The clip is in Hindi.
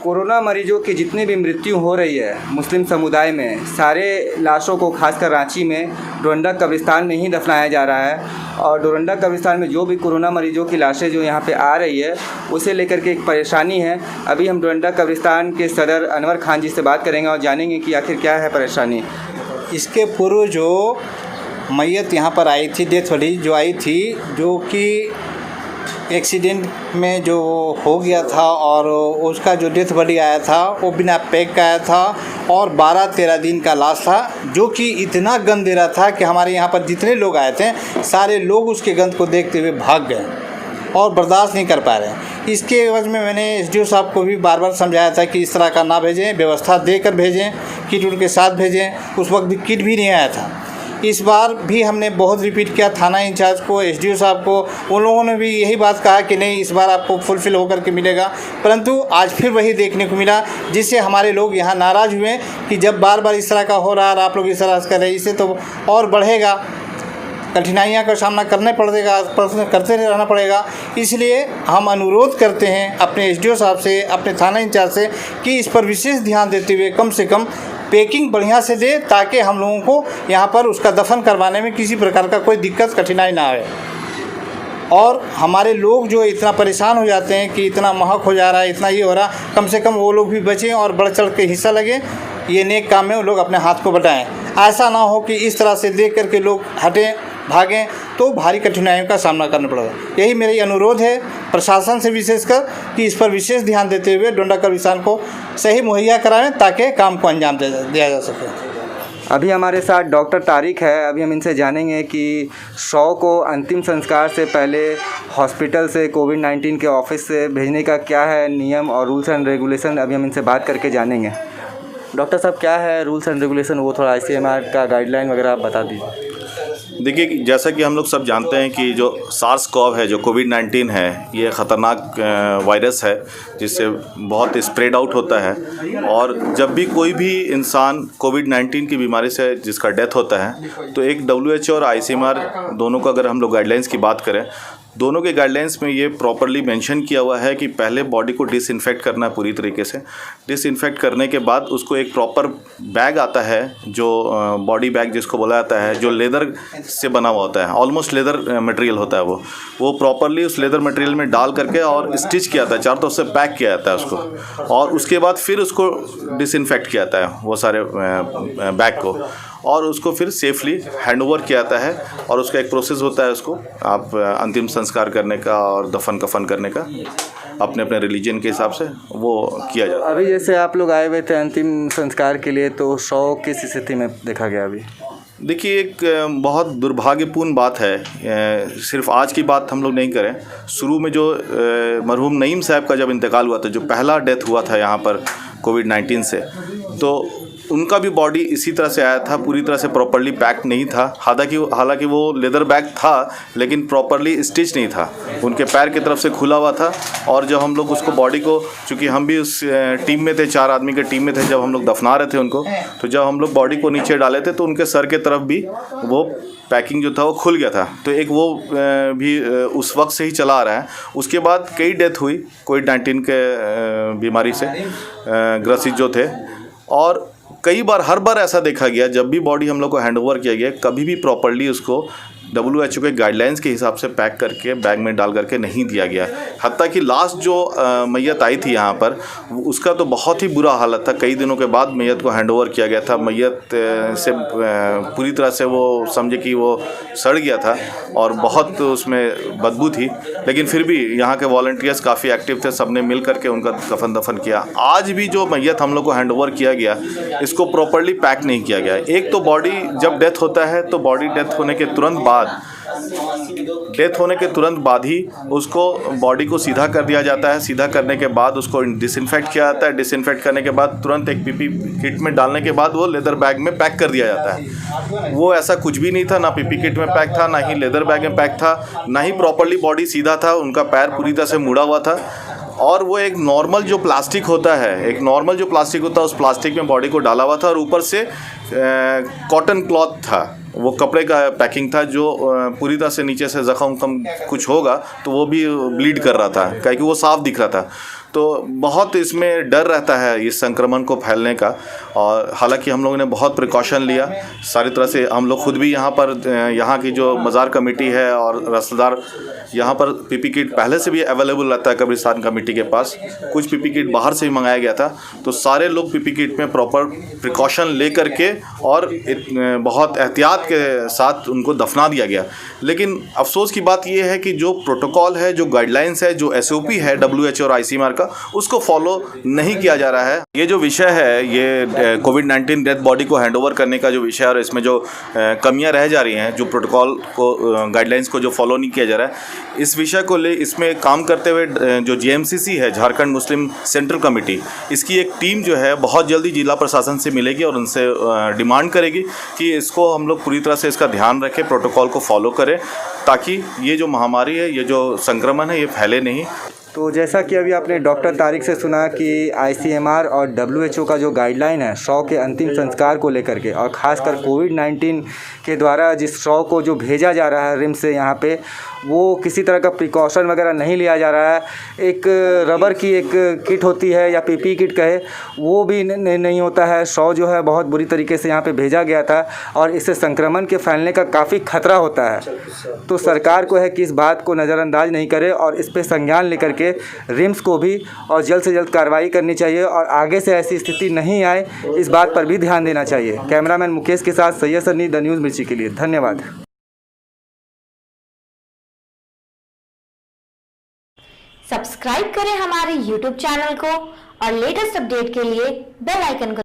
कोरोना मरीजों की जितनी भी मृत्यु हो रही है मुस्लिम समुदाय में, सारे लाशों को खासकर रांची में डोरंडा कब्रिस्तान में ही दफनाया जा रहा है। और डोरंडा कब्रिस्तान में जो भी कोरोना मरीजों की लाशें जो यहाँ पे आ रही है उसे लेकर के एक परेशानी है। अभी हम डोरंडा कब्रिस्तान के सदर अनवर खान जी से बात करेंगे और जानेंगे कि आखिर क्या है परेशानी। इसके पूर्व जो मैयत यहाँ पर आई थी, डेथ वाली जो आई थी, जो कि एक्सीडेंट में जो हो गया था और उसका जो डेथ बॉडी आया था वो बिना पैक का आया था और 12-13 दिन का लाश था, जो कि इतना गंद दे रहा था कि हमारे यहाँ पर जितने लोग आए थे सारे लोग उसके गंद को देखते हुए भाग गए और बर्दाश्त नहीं कर पा रहे। इसके एवज में मैंने एसडीओ साहब को भी बार बार समझाया था कि इस तरह का ना भेजें, व्यवस्था देकर भेजें, किट उनके साथ भेजें। उस वक्त भी किट भी नहीं आया था। इस बार भी हमने बहुत रिपीट किया थाना इंचार्ज को, एसडीओ साहब को, उन लोगों ने भी यही बात कहा कि नहीं इस बार आपको फुलफ़िल होकर के मिलेगा। परंतु आज फिर वही देखने को मिला, जिससे हमारे लोग यहाँ नाराज़ हुए कि जब बार बार इस तरह का हो रहा है और आप लोग इस तरह से कर रहे हैं, इससे तो और बढ़ेगा, कठिनाइयाँ का सामना करते रहना पड़ेगा। इसलिए हम अनुरोध करते हैं अपने एसडीओ साहब से, अपने थाना इंचार्ज से कि इस पर विशेष ध्यान देते हुए कम से कम पैकिंग बढ़िया से दे, ताकि हम लोगों को यहाँ पर उसका दफन करवाने में किसी प्रकार का कोई दिक्कत कठिनाई ना आए। और हमारे लोग जो इतना परेशान हो जाते हैं कि इतना महक हो जा रहा है, इतना ये हो रहा, कम से कम वो लोग भी बचें और बढ़ चढ़ के हिस्सा लगे, ये नेक काम में वो लोग अपने हाथ को बटाएँ। ऐसा ना हो कि इस तरह से देख करके लोग हटें, भागें, तो भारी कठिनाइयों का सामना करना पड़ेगा। यही मेरी अनुरोध है प्रशासन से विशेषकर कि इस पर विशेष ध्यान देते हुए डोरंडा कब्रिस्तान को सही मुहैया कराएं, ताकि काम को अंजाम दिया जा सके। अभी हमारे साथ डॉक्टर तारिक है। अभी हम इनसे जानेंगे कि शव को अंतिम संस्कार से पहले हॉस्पिटल से कोविड-19 के ऑफिस से भेजने का क्या है नियम और रूल्स एंड रेगुलेशन, अभी हम इनसे बात करके जानेंगे। डॉक्टर साहब, क्या है रूल्स एंड रेगुलेशन, वो थोड़ा ICMR का गाइडलाइन वगैरह आप बता दीजिए। देखिए, जैसा कि हम लोग सब जानते हैं कि जो SARS-CoV है, जो कोविड-19 है, ये ख़तरनाक वायरस है जिससे बहुत स्प्रेड आउट होता है। और जब भी कोई भी इंसान कोविड-19 की बीमारी से जिसका डेथ होता है, तो एक WHO और ICMR दोनों का अगर हम लोग गाइडलाइंस की बात करें, दोनों के गाइडलाइंस में ये प्रॉपरली मेंशन किया हुआ है कि पहले बॉडी को डिसइंफेक्ट करना है पूरी तरीके से। डिसइंफेक्ट करने के बाद उसको एक प्रॉपर बैग आता है, जो बॉडी बैग जिसको बोला जाता है, जो लेदर से बना हुआ होता है, ऑलमोस्ट लेदर मटेरियल होता है वो प्रॉपरली उस लेदर मटेरियल में डाल करके और स्टिच किया जाता है, चारों तरफ से पैक किया जाता है उसको, और उसके बाद फिर उसको डिसइंफेक्ट किया जाता है वो सारे बैग को, और उसको फिर सेफली हैंडओवर किया जाता है। और उसका एक प्रोसेस होता है, उसको आप अंतिम संस्कार करने का और दफन कफन करने का अपने अपने रिलीजन के हिसाब से वो किया जाता है। अभी जैसे आप लोग आए हुए थे अंतिम संस्कार के लिए, तो शव किस स्थिति में देखा गया अभी? देखिए, एक बहुत दुर्भाग्यपूर्ण बात है, सिर्फ आज की बात हम लोग नहीं करें, शुरू में जो मरहूम नईम साहब का जब इंतकाल हुआ था, जो पहला डेथ हुआ था यहाँ पर कोविड-19 से, तो उनका भी बॉडी इसी तरह से आया था, पूरी तरह से प्रॉपरली पैक नहीं था। हालांकि वो लेदर बैग था, लेकिन प्रॉपरली स्टिच नहीं था, उनके पैर की तरफ से खुला हुआ था। और जब हम लोग उसको बॉडी को, चूँकि हम भी उस टीम में थे, 4 आदमी के टीम में थे, जब हम लोग दफना रहे थे उनको, तो जब हम लोग बॉडी को नीचे डाले थे तो उनके सर के तरफ भी वो पैकिंग जो था वो खुल गया था। तो एक वो भी उस वक्त से ही चला आ रहा है। उसके बाद कई डेथ हुई कोविड-19 के बीमारी से ग्रसित जो थे, और कई बार, हर बार ऐसा देखा गया, जब भी बॉडी हम लोग को हैंडओवर किया गया, कभी भी प्रॉपरली उसको WHO के गाइडलाइंस के हिसाब से पैक करके बैग में डाल करके नहीं दिया गया। हत्ता कि लास्ट जो मैयत आई थी यहाँ पर, उसका तो बहुत ही बुरा हालत था। कई दिनों के बाद मैयत को हैंडओवर किया गया था। मैयत से पूरी तरह से वो समझे कि वो सड़ गया था और बहुत उसमें बदबू थी, लेकिन फिर भी यहाँ के वॉलंटियर्स काफ़ी एक्टिव थे, सबने मिल करके उनका कफन दफन किया। आज भी जो मैयत हम लोग को हैंडओवर किया गया, इसको प्रॉपरली पैक नहीं किया गया। एक तो बॉडी जब डेथ होता है, तो बॉडी डेथ होने के तुरंत बाद ही उसको बॉडी को सीधा कर दिया जाता है। सीधा करने के बाद उसको डिसइंफेक्ट किया जाता है। डिसइंफेक्ट करने के बाद तुरंत एक PP किट में डालने के बाद वो लेदर बैग में पैक कर दिया जाता है। वो ऐसा कुछ भी नहीं था, ना PP किट में पैक था, ना ही लेदर बैग में पैक था, ना ही प्रॉपरली बॉडी सीधा था, उनका पैर पूरी तरह से मुड़ा हुआ था। और वो एक नॉर्मल जो प्लास्टिक होता है, उस प्लास्टिक में बॉडी को डाला हुआ था, और ऊपर से कॉटन क्लॉथ था, वो कपड़े का पैकिंग था, जो पूरी तरह से नीचे से जख्म कुछ होगा तो वो भी ब्लीड कर रहा था, क्योंकि वो साफ दिख रहा था। तो बहुत इसमें डर रहता है इस संक्रमण को फैलने का। और हालांकि हम लोगों ने बहुत प्रिकॉशन लिया सारी तरह से। हम लोग खुद भी यहाँ पर यहाँ की जो मज़ार कमेटी है और रसदार, यहाँ पर पीपी किट पहले से भी अवेलेबल रहता है कब्रिस्तान कमेटी के पास। कुछ पीपी किट बाहर से भी मंगाया गया था, तो सारे लोग पीपी किट में प्रॉपर प्रिकॉशन ले करके और बहुत एहतियात के साथ उनको दफना दिया गया। लेकिन अफसोस की बात यह है कि जो प्रोटोकॉल है, जो गाइडलाइंस है, जो एसओपी है WHO और ICMR का, उसको फॉलो नहीं किया जा रहा है। ये जो विषय है, ये कोविड-19 डेथ बॉडी को हैंडओवर करने का जो विषय है और इसमें जो कमियां रह जा रही हैं, जो प्रोटोकॉल को गाइडलाइंस को जो फॉलो नहीं किया जा रहा है, इस विषय को ले इसमें काम करते हुए जो JMCC है, झारखंड मुस्लिम सेंट्रल कमेटी, इसकी एक टीम जो है बहुत जल्दी जिला प्रशासन से मिलेगी और उनसे डिमांड करेगी कि इसको हम लोग पूरी तरह से इसका ध्यान रखें, प्रोटोकॉल को फॉलो करें, ताकि ये जो महामारी है, ये जो संक्रमण है, ये फैले नहीं। तो जैसा कि अभी आपने डॉक्टर तारिक से सुना कि ICMR और WHO का जो गाइडलाइन है शव के अंतिम संस्कार को लेकर के, और ख़ासकर कोविड-19 के द्वारा जिस शव को जो भेजा जा रहा है रिम्स से यहाँ पे, वो किसी तरह का प्रिकॉशन वगैरह नहीं लिया जा रहा है। एक रबर की एक किट होती है या PP किट कहे, वो भी नहीं होता है। शव जो है बहुत बुरी तरीके से यहाँ पे भेजा गया था और इससे संक्रमण के फैलने का काफ़ी खतरा होता है। तो सरकार को है कि इस बात को नज़रअंदाज नहीं करे और इस पर संज्ञान लेकर के रिम्स को भी और जल्द से जल्द कार्रवाई करनी चाहिए और आगे से ऐसी स्थिति नहीं आए, इस बात पर भी ध्यान देना चाहिए। कैमरामैन मुकेश के साथ सैयद सन्नी, द न्यूज़ मिर्ची के लिए। धन्यवाद। सब्सक्राइब करें हमारे YouTube चैनल को और लेटेस्ट अपडेट के लिए बेल आइकन को